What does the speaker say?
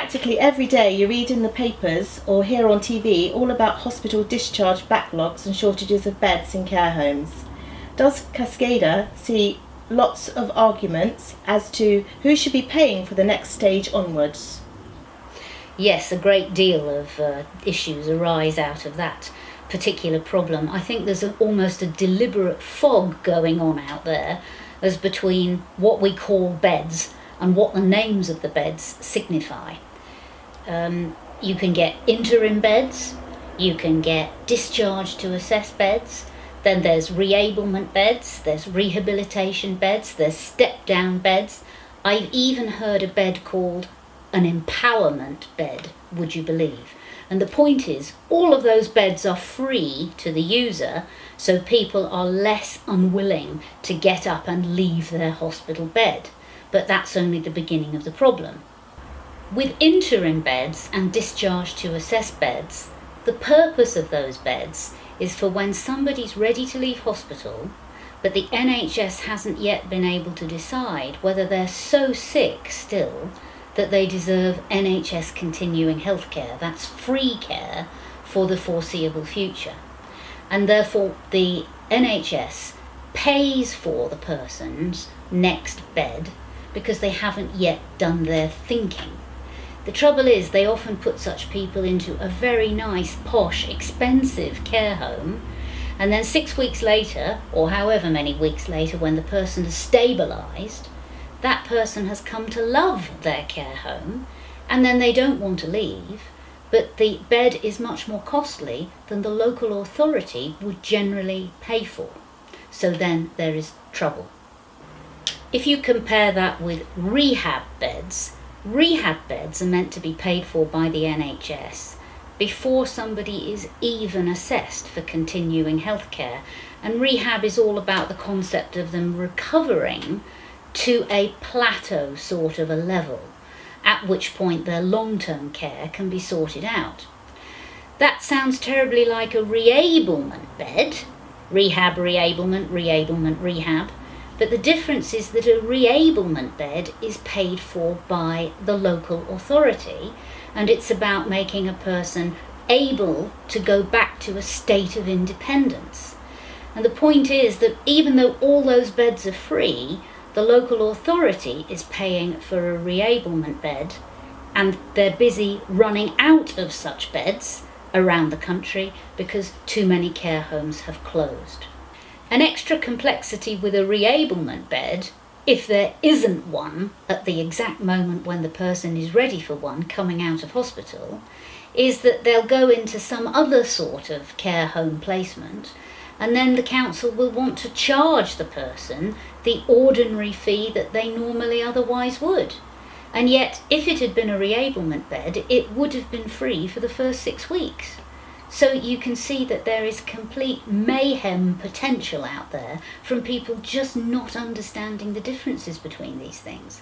Practically every day you read in the papers or hear on TV all about hospital discharge backlogs and shortages of beds in care homes. Does CASCAIDr see lots of arguments as to who should be paying for the next stage onwards? Yes, a great deal of issues arise out of that particular problem. I think there's almost a deliberate fog going on out there as between what we call beds and what the names of the beds signify. You can get interim beds, you can get discharge to assess beds, then there's reablement beds, there's rehabilitation beds, there's step-down beds. I've even heard a bed called an empowerment bed, would you believe? And the point is, all of those beds are free to the user, so people are less unwilling to get up and leave their hospital bed. But that's only the beginning of the problem. With interim beds and discharge to assess beds, the purpose of those beds is for when somebody's ready to leave hospital, but the NHS hasn't yet been able to decide whether they're so sick still that they deserve NHS continuing healthcare. That's free care for the foreseeable future. And therefore the NHS pays for the person's next bed because they haven't yet done their thinking. The trouble is they often put such people into a very nice, posh, expensive care home, and then 6 weeks later, or however many weeks later, when the person has stabilised, that person has come to love their care home, and then they don't want to leave, but the bed is much more costly than the local authority would generally pay for. So then there is trouble. If you compare that with rehab beds are meant to be paid for by the NHS before somebody is even assessed for continuing healthcare. And rehab is all about the concept of them recovering to a plateau sort of a level, at which point their long-term care can be sorted out. That sounds terribly like a reablement bed. Rehab, reablement, reablement, rehab. But the difference is that a reablement bed is paid for by the local authority, and it's about making a person able to go back to a state of independence. And the point is that even though all those beds are free, the local authority is paying for a reablement bed, and they're busy running out of such beds around the country because too many care homes have closed. An extra complexity with a reablement bed, if there isn't one at the exact moment when the person is ready for one coming out of hospital, is that they'll go into some other sort of care home placement, and then the council will want to charge the person the ordinary fee that they normally otherwise would. And yet, if it had been a reablement bed, it would have been free for the first 6 weeks. So you can see that there is complete mayhem potential out there from people just not understanding the differences between these things.